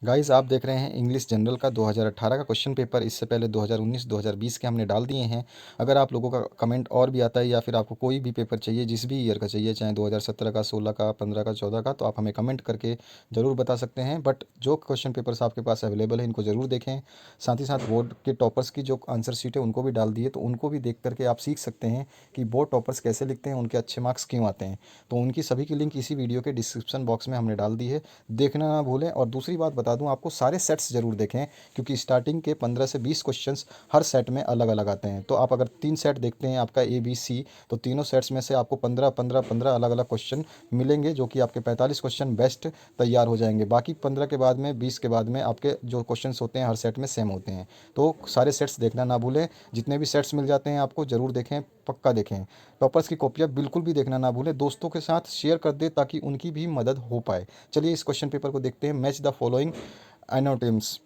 Guys आप देख रहे हैं इंग्लिश जनरल का 2018 का क्वेश्चन पेपर। इससे पहले 2019 2020 के हमने डाल दिए हैं। अगर आप लोगों का कमेंट और भी आता है या फिर आपको कोई भी पेपर चाहिए, जिस भी ईयर का चाहिए, चाहे 2017 का, 16 का, 15 का, 14 का, तो आप हमें कमेंट करके ज़रूर बता सकते हैं। बट जो क्वेश्चन पेपर्स आपके पास अवेलेबल है इनको ज़रूर देखें। साथ ही साथ बोर्ड के टॉपर्स की जो आंसर शीट है उनको भी डाल दिए, तो उनको भी देख करके आप सीख सकते हैं कि बोर्ड टॉपर्स कैसे लिखते हैं, उनके अच्छे मार्क्स क्यों आते हैं। तो उनकी सभी की लिंक इसी वीडियो के डिस्क्रिप्शन बॉक्स में हमने डाल दी है, देखना ना भूलें। और दूसरी बात बता दूं आपको, सारे सेट्स ज़रूर देखें, क्योंकि स्टार्टिंग के 15 से 20 क्वेश्चंस हर सेट में अलग अलग आते हैं। तो आप अगर 3 सेट देखते हैं आपका ABC, तो तीनों सेट्स में से आपको 15 अलग अलग क्वेश्चन मिलेंगे, जो कि आपके 45 क्वेश्चन बेस्ट तैयार हो जाएंगे। बाकी 15 के बाद में, 20 के बाद में आपके जो क्वेश्चन होते हैं हर सेट में सेम होते हैं। तो सारे सेट्स देखना ना भूलें। जितने भी सेट्स मिल जाते हैं आपको ज़रूर देखें, पक्का देखें। टॉपर्स की कॉपियाँ बिल्कुल भी देखना ना भूलें। दोस्तों के साथ शेयर कर दें ताकि उनकी भी मदद हो पाए। चलिए इस क्वेश्चन पेपर को देखते हैं। Match the following antonyms.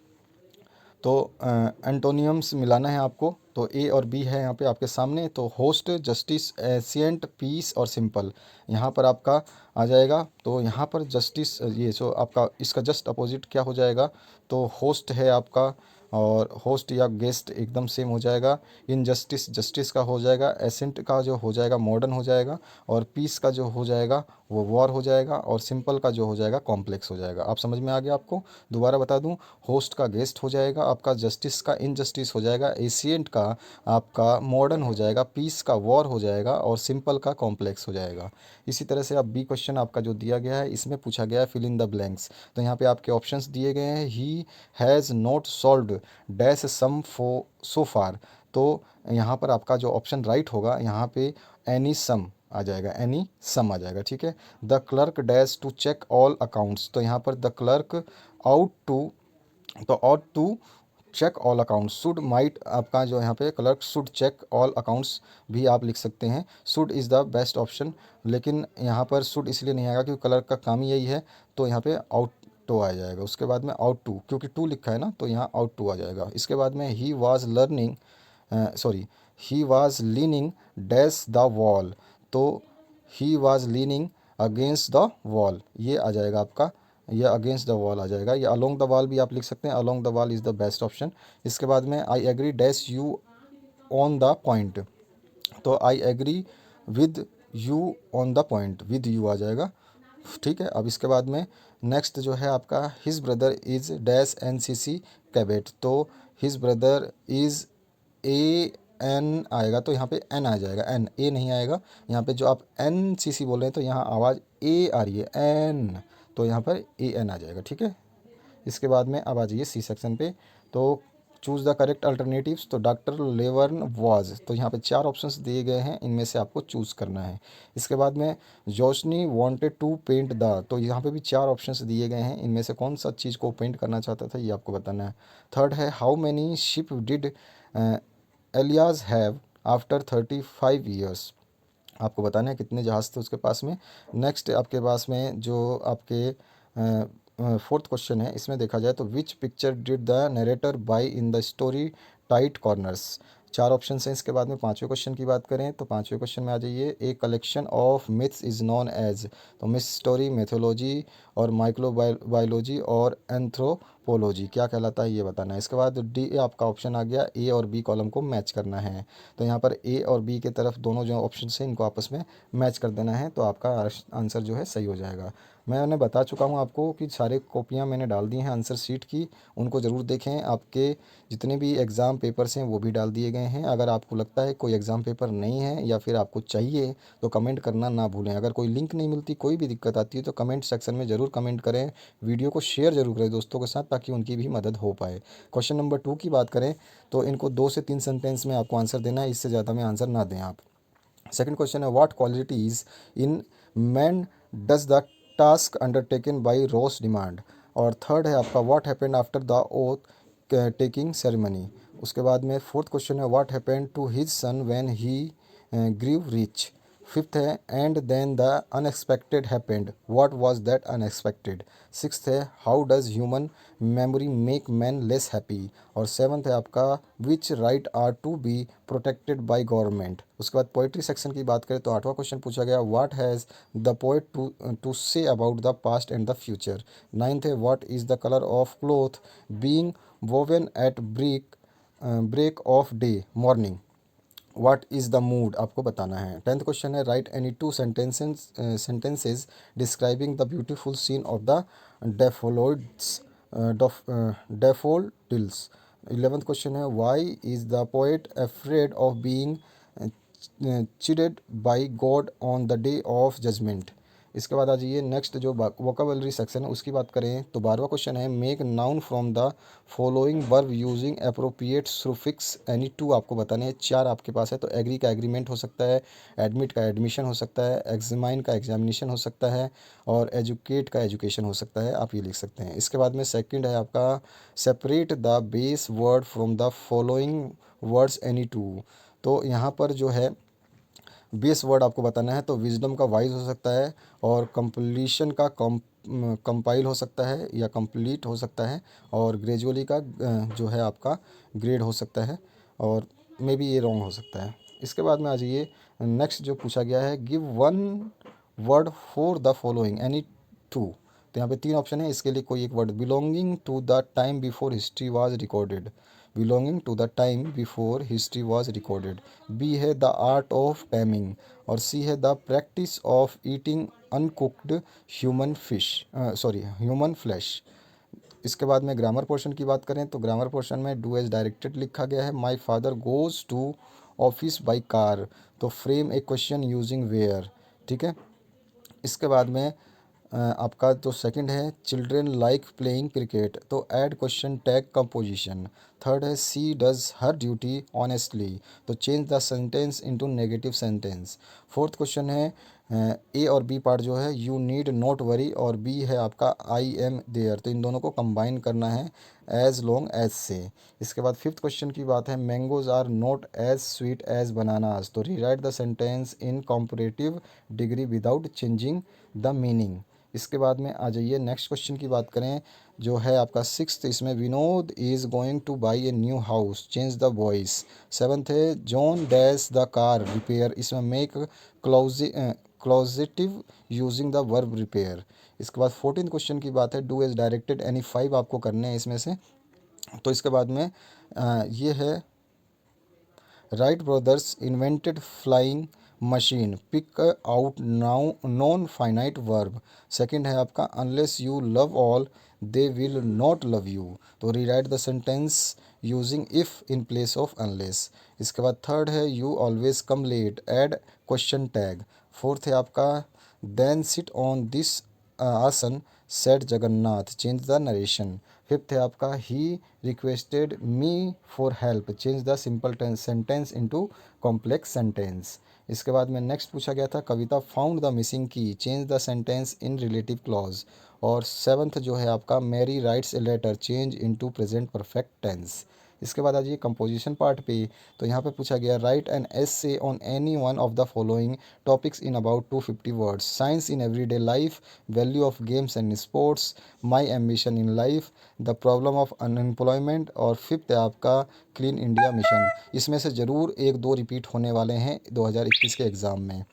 तो एंटोनियम्स मिलाना है आपको। तो ए और बी है यहाँ पे आपके सामने। तो होस्ट, जस्टिस, एशिएंट, पीस और सिंपल यहाँ पर आपका आ जाएगा। तो यहाँ पर जस्टिस, ये सो आपका इसका जस्ट अपोजिट क्या हो जाएगा, तो होस्ट है आपका, और होस्ट या गेस्ट एकदम सेम हो जाएगा। इनजस्टिस जस्टिस का हो जाएगा, एसेंट का जो हो जाएगा मॉडर्न हो जाएगा, और पीस का जो हो जाएगा वो वॉर हो जाएगा, और सिंपल का जो हो जाएगा कॉम्प्लेक्स हो जाएगा। आप समझ में आ गया आपको? दोबारा बता दूं, होस्ट का गेस्ट हो जाएगा आपका, जस्टिस का इनजस्टिस हो जाएगा, एशिएंट का आपका मॉडर्न हो जाएगा, पीस का वॉर हो जाएगा, और सिंपल का कॉम्प्लेक्स हो जाएगा। इसी तरह से अब बी क्वेश्चन आपका जो दिया गया है, इसमें पूछा गया है फिल इन द ब्लैंक्स। तो यहाँ पे आपके ऑप्शंस दिए गए हैं। He has not solved dash sum for so far. तो यहाँ पर आपका जो ऑप्शन राइट होगा, यहाँ पे एनी सम आ जाएगा, एनी सम आ जाएगा, ठीक है। The clerk dash to check all accounts. तो यहाँ पर द क्लर्क आउट टू, तो out to check all accounts. Should might आपका जो यहाँ पे clerk should check all accounts भी आप लिख सकते हैं। Should is the best option, लेकिन यहाँ पर शुड इसलिए नहीं आएगा क्योंकि क्लर्क का काम ही यही है। तो यहाँ पे आउट टू आ जाएगा। उसके बाद में आउट टू, क्योंकि टू लिखा है ना, तो यहाँ आउट टू आ जाएगा। इसके बाद में he was learning, sorry, he was leaning dash the wall. तो he was leaning against the wall, ये आ जाएगा आपका, ये अगेंस्ट द वॉल आ जाएगा। ये अलोंग द वॉल भी आप लिख सकते हैं, along the wall is the best option. इसके बाद में I agree dash you on the point. तो I agree with you on the point, with you आ जाएगा, ठीक है। अब इसके बाद में नेक्स्ट जो है आपका, his brother is dash NCC cadet. तो his brother is a an आएगा, तो यहाँ पे एन आ जाएगा, एन, ए नहीं आएगा। यहाँ पे जो आप NCC बोल रहे हैं तो यहाँ आवाज़ ए आ रही है, एन, तो यहाँ पर AN आ जाएगा, ठीक है। इसके बाद में अब आ जाइए सी सेक्शन पे। तो चूज़ द करेक्ट अल्टरनेटिव्स। तो डॉक्टर लेवर्न वाज, तो यहाँ पे 4 ऑप्शंस दिए गए हैं, इनमें से आपको चूज़ करना है। इसके बाद में जोशनी वांटेड टू पेंट द, तो यहाँ पे भी 4 ऑप्शंस दिए गए हैं, इनमें से कौन सा चीज़ को पेंट करना चाहता था ये आपको बताना है। थर्ड है how many ship did alias have after 35 years, आपको बताना है कितने जहाज़ थे उसके पास में। नेक्स्ट आपके पास में जो आपके फोर्थ क्वेश्चन है, इसमें देखा जाए तो which picture did the narrator buy in the story tight corners. 4 option हैं। इसके बाद में पाँचवें क्वेश्चन की बात करें तो पाँचवें क्वेश्चन में आ जाइए, a collection of myths is known as. तो मिथ स्टोरी, मैथोलॉजी और माइक्रोबायोलॉजी और एंथ्रोपोलॉजी क्या कहलाता है ये बताना है। इसके बाद डी आपका ऑप्शन आ गया, ए और बी कॉलम को मैच करना है। तो यहाँ पर ए और बी के तरफ दोनों जो ऑप्शन हैं इनको आपस में मैच कर देना है, तो आपका आंसर जो है सही हो जाएगा। मैंने बता चुका हूँ आपको कि सारे कॉपियाँ मैंने डाल दी हैं आंसर शीट की, उनको ज़रूर देखें। आपके जितने भी एग्ज़ाम पेपर्स हैं वो भी डाल दिए गए हैं। अगर आपको लगता है कोई एग्ज़ाम पेपर नहीं है या फिर आपको चाहिए तो कमेंट करना ना भूलें। अगर कोई लिंक नहीं मिलती, कोई भी दिक्कत आती है तो कमेंट सेक्शन में ज़रूर कमेंट करें। वीडियो को शेयर ज़रूर करें दोस्तों के साथ ताकि उनकी भी मदद हो पाए। क्वेश्चन नंबर 2 की बात करें तो इनको 2 से 3 सेंटेंस में आपको आंसर देना है, इससे ज़्यादा में आंसर ना दें आप। सेकंड क्वेश्चन है what qualities in man does the task undertaken by Ross demand. और थर्ड है आपका what happened after the oath taking ceremony. उसके बाद में फोर्थ क्वेश्चन है what happened to his son when he grew rich. Fifth है and then the unexpected happened, what was that unexpected. Sixth है how does human memory make man less happy. और seventh है आपका विच right are to be protected by government. उसके बाद poetry section की बात करें तो आठवां क्वेश्चन पूछा गया what has the poet to say about the past and the future. Ninth है what is the colour of cloth being woven at break of day morning, what is the mood आपको बताना है। Tenth question है write any two sentences describing the beautiful scene of the daffodils daffodils. Eleventh question है why is the poet afraid of being chided by God on the day of judgement. इसके बाद आ जाइए next जो vocabulary section है उसकी बात करें तो 12वां क्वेश्चन है make noun from the following verb using appropriate suffix any two आपको बताने हैं। चार आपके पास है तो एग्री का एग्रीमेंट हो सकता है, एडमिट का एडमिशन हो सकता है, एग्जामाइन का एग्जामिनेशन हो सकता है और एजुकेट का एजुकेशन हो सकता है, आप ये लिख सकते हैं। इसके बाद में सेकंड है आपका separate the base word from the following words any two. तो यहाँ पर जो है बेस वर्ड आपको बताना है तो विजडम का वाइज हो सकता है और कंप्लीशन का कंपाइल हो सकता है या कंप्लीट हो सकता है और ग्रेजुअली का जो है आपका ग्रेड हो सकता है और मे बी ये रॉन्ग हो सकता है। इसके बाद में आ जाइए नेक्स्ट जो पूछा गया है give one word for the following any two. तो यहाँ पे तीन ऑप्शन है, इसके लिए कोई एक word belonging to the time before history was recorded, belonging to the time before history was recorded. B है द आर्ट ऑफ टैमिंग और सी है the practice of eating uncooked human fish sorry human flesh. इसके बाद में grammar portion की बात करें तो ग्रामर पोर्शन में डू एज डायरेक्टेड लिखा गया है my father goes to office by car, तो frame a question using var, ठीक है। इसके बाद में आपका जो सेकंड है चिल्ड्रेन लाइक प्लेइंग क्रिकेट, तो add question tag composition. Third है सी डज हर ड्यूटी ऑनेस्टली, तो change the sentence into negative sentence. Fourth question है ए और बी पार्ट जो है यू नीड नॉट वरी और बी है आपका आई एम देयर, तो इन दोनों को कंबाइन करना है एज लॉन्ग एज से। इसके बाद फिफ्थ क्वेश्चन की बात है mangoes are not as sweet as bananas, तो rewrite the sentence in comparative degree without changing the meaning. इसके बाद में आ जाइए नेक्स्ट क्वेश्चन की बात करें जो है आपका सिक्स्थ, इसमें Vinod is going to buy a new house, change the voice. Seventh है John dash the car repair, इसमें make causative using the verb repair. इसके बाद 14 क्वेश्चन की बात है do as directed any five आपको करने हैं इसमें से। तो इसके बाद में ये है Wright brothers invented flying machine, pick out now non finite verb. Second है आपका unless you love all they will not love you, तो rewrite the sentence using if in place of unless. इसके बाद थर्ड है you always come late, add question tag. Fourth है आपका then sit on this asan said Jagannath, change the narration. Fifth है आपका he requested me for help, change the simple sentence into complex sentence. इसके बाद में नेक्स्ट पूछा गया था Kavita found the missing key, change the sentence in relative clause. और seventh जो है आपका Mary writes a letter, change into present perfect tense. इसके बाद आ जाइए कंपोजिशन पार्ट पे, तो यहाँ पे पूछा गया right an essay on any one of the following topics in about 250 words, science in everyday life, value of games and sports, my ambition in life, the problem of unemployment और fifth है आपका clean India mission. इसमें से ज़रूर एक दो repeat होने वाले हैं 2021 के एग्ज़ाम में।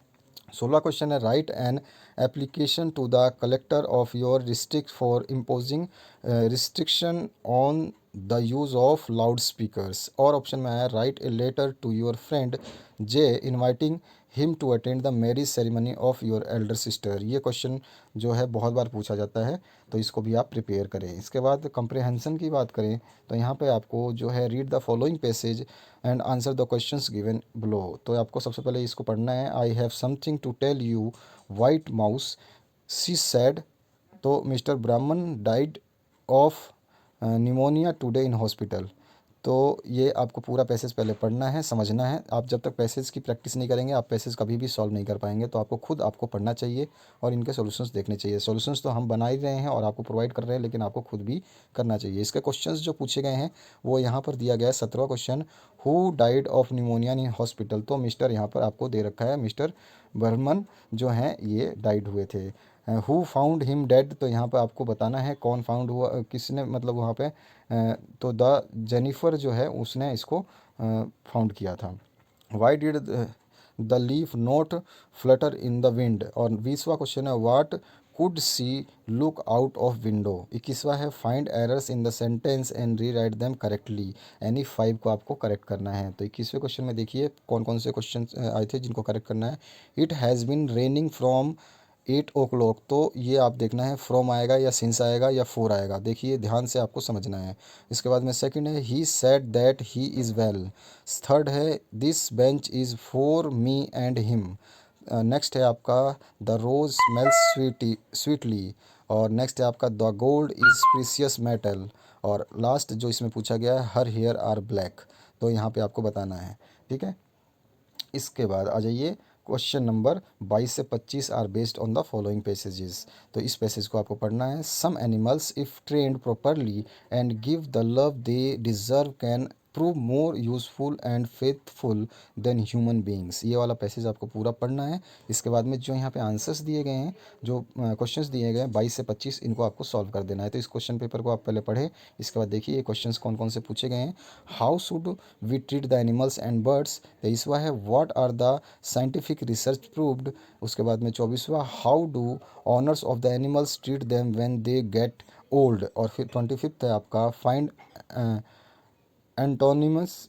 16 क्वेश्चन है write an application to the collector of your district for imposing restriction on the use of loudspeakers. और ऑप्शन में आया write a letter to your friend J inviting him to attend the marriage ceremony of your elder sister. ये question जो है बहुत बार पूछा जाता है तो इसको भी आप प्रिपेयर करें। इसके बाद कंप्रेहेंशन की बात करें तो यहाँ पे आपको जो है read the following passage and answer the questions given below, तो आपको सबसे पहले इसको पढ़ना है। I have something to tell you white mouse she said, तो mister Brahman died of pneumonia today in hospital, तो ये आपको पूरा पैसेज पहले पढ़ना है, समझना है। आप जब तक पैसेज की प्रैक्टिस नहीं करेंगे आप पैसेज कभी भी सॉल्व नहीं कर पाएंगे। तो आपको पढ़ना चाहिए और इनके सॉल्यूशंस देखने चाहिए। सॉल्यूशंस तो हम बना ही रहे हैं और आपको प्रोवाइड कर रहे हैं, लेकिन आपको खुद भी करना चाहिए। इसके क्वेश्चंस जो पूछे गए हैं वो यहाँ पर दिया गया है 17वां question, who died of pneumonia in hospital. तो मिस्टर यहाँ पर आपको दे रखा है मिस्टर बर्मन जो हैं ये डाइड हुए थे। हु फाउंड हिम डेड, तो यहाँ पर आपको बताना है कौन फाउंड हुआ, किसने मतलब वहाँ पे तो द जेनिफर जो है उसने इसको फाउंड किया था। Why did the leaf not flutter in the wind. और 20वां क्वेश्चन है what could see look out of window. 21वां है find errors in the sentence and rewrite them correctly. Any 5 को आपको करेक्ट करना है। तो 21वें क्वेश्चन में देखिए कौन कौन से क्वेश्चन आए थे जिनको करेक्ट करना है। It has been raining from 8 o'clock, तो ये आप देखना है फ्रॉम आएगा या सिंस आएगा या फोर आएगा, देखिए ध्यान से आपको समझना है। इसके बाद में सेकंड है he said that he is well. Third है this bench is for me and him. Next है आपका द रोज स्मेल्स स्वीटली। और नेक्स्ट है आपका the gold is precious metal. और लास्ट जो इसमें पूछा गया है हर हेयर आर ब्लैक। तो यहाँ पे आपको बताना है, ठीक है। इसके बाद आ जाइए क्वेश्चन नंबर 22 से 25 are based on the following passages. तो इस पैसेज को आपको पढ़ना है। Some animals if trained properly and give the love they deserve can prove more useful and faithful then human beings. ये वाला पैसेज आपको पूरा पढ़ना है। इसके बाद में जो यहाँ पे आंसर्स दिए गए हैं, जो क्वेश्चंस दिए गए हैं 22 से 25, इनको आपको सॉल्व कर देना है। तो इस क्वेश्चन पेपर को आप पहले पढ़ें। इसके बाद देखिए ये क्वेश्चंस कौन कौन से पूछे गए हैं। How should we treat the animals and birds. 23वां है what are the scientific research proved. उसके बाद में 24वां how do owners of the animals treat them when they get old. और फिर 25th है आपका find antonyms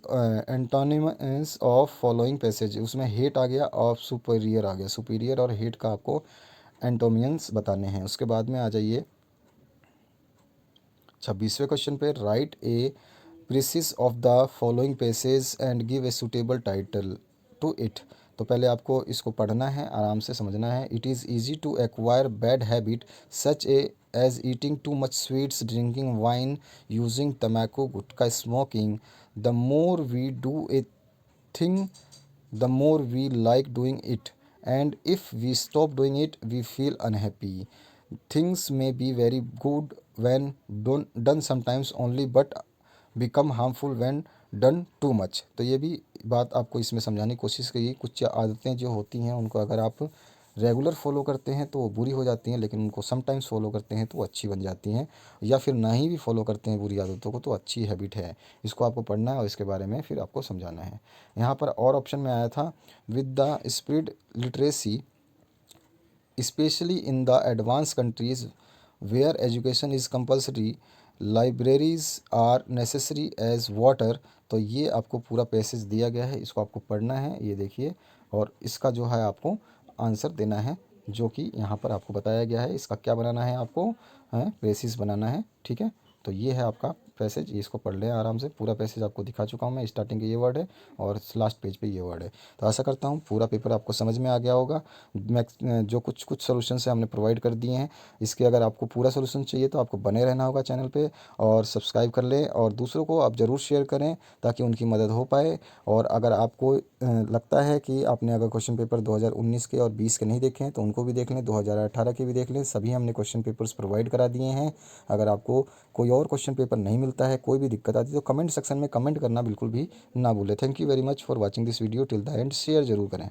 of following passage. उसमें हेट आ गया और सुपीरियर आ गया। सुपीरियर और हेट का आपको एंटोमियंस बताने हैं। उसके बाद में आ जाइए 26वें क्वेश्चन पे write a precis of the following passage and give a suitable title to it. तो पहले आपको इसको पढ़ना है, आराम से समझना है। It is easy to acquire bad habit such a as eating too much sweets, drinking wine, using तम्बाकू, gutkha, smoking. The more we do a thing the more we like doing it, and if we stop doing it we feel unhappy. Things may be very good when done sometimes only, but become harmful when done too much. तो ये भी बात आपको इसमें समझाने की कोशिश करिए। कुछ आदतें जो होती हैं उनको अगर आप रेगुलर फॉलो करते हैं तो वो बुरी हो जाती हैं, लेकिन उनको समटाइम्स फॉलो करते हैं तो वो अच्छी बन जाती हैं। या फिर ना ही भी फॉलो करते हैं बुरी आदतों को तो अच्छी हैबिट है। इसको आपको पढ़ना है और इसके बारे में फिर आपको समझाना है। यहाँ पर और ऑप्शन में आया था with the spread literacy especially in the advanced countries where education is compulsory, libraries are necessary as water। तो ये आपको पूरा पैसेज दिया गया है, इसको आपको पढ़ना है। ये देखिए और इसका जो है आपको आंसर देना है, जो कि यहाँ पर आपको बताया गया है। इसका क्या बनाना है आपको, है प्रेसिस बनाना है, ठीक है। तो ये है आपका पैसेज, इसको पढ़ लें आराम से। पूरा पैसेज आपको दिखा चुका हूँ मैं। स्टार्टिंग के ये वर्ड है और लास्ट पेज पे ये वर्ड है। तो आशा करता हूँ पूरा पेपर आपको समझ में आ गया होगा। मैं जो कुछ कुछ सोल्यूशन है हमने प्रोवाइड कर दिए हैं। इसके अगर आपको पूरा सोल्यूशन चाहिए तो आपको बने रहना होगा चैनल पे और सब्सक्राइब कर लें और दूसरों को आप ज़रूर शेयर करें ताकि उनकी मदद हो पाए। और अगर आपको लगता है कि आपने अगर क्वेश्चन पेपर 2019 के और 20 के नहीं देखे हैं तो उनको भी देख लें, 2018 के भी देख लें। सभी हमने क्वेश्चन पेपर्स प्रोवाइड करा दिए हैं। अगर आपको कोई और क्वेश्चन पेपर नहीं मिलता है, कोई भी दिक्कत आती है तो कमेंट सेक्शन में कमेंट करना बिल्कुल भी ना भूलें। Thank you very much for watching this video till the end. Share ज़रूर करें।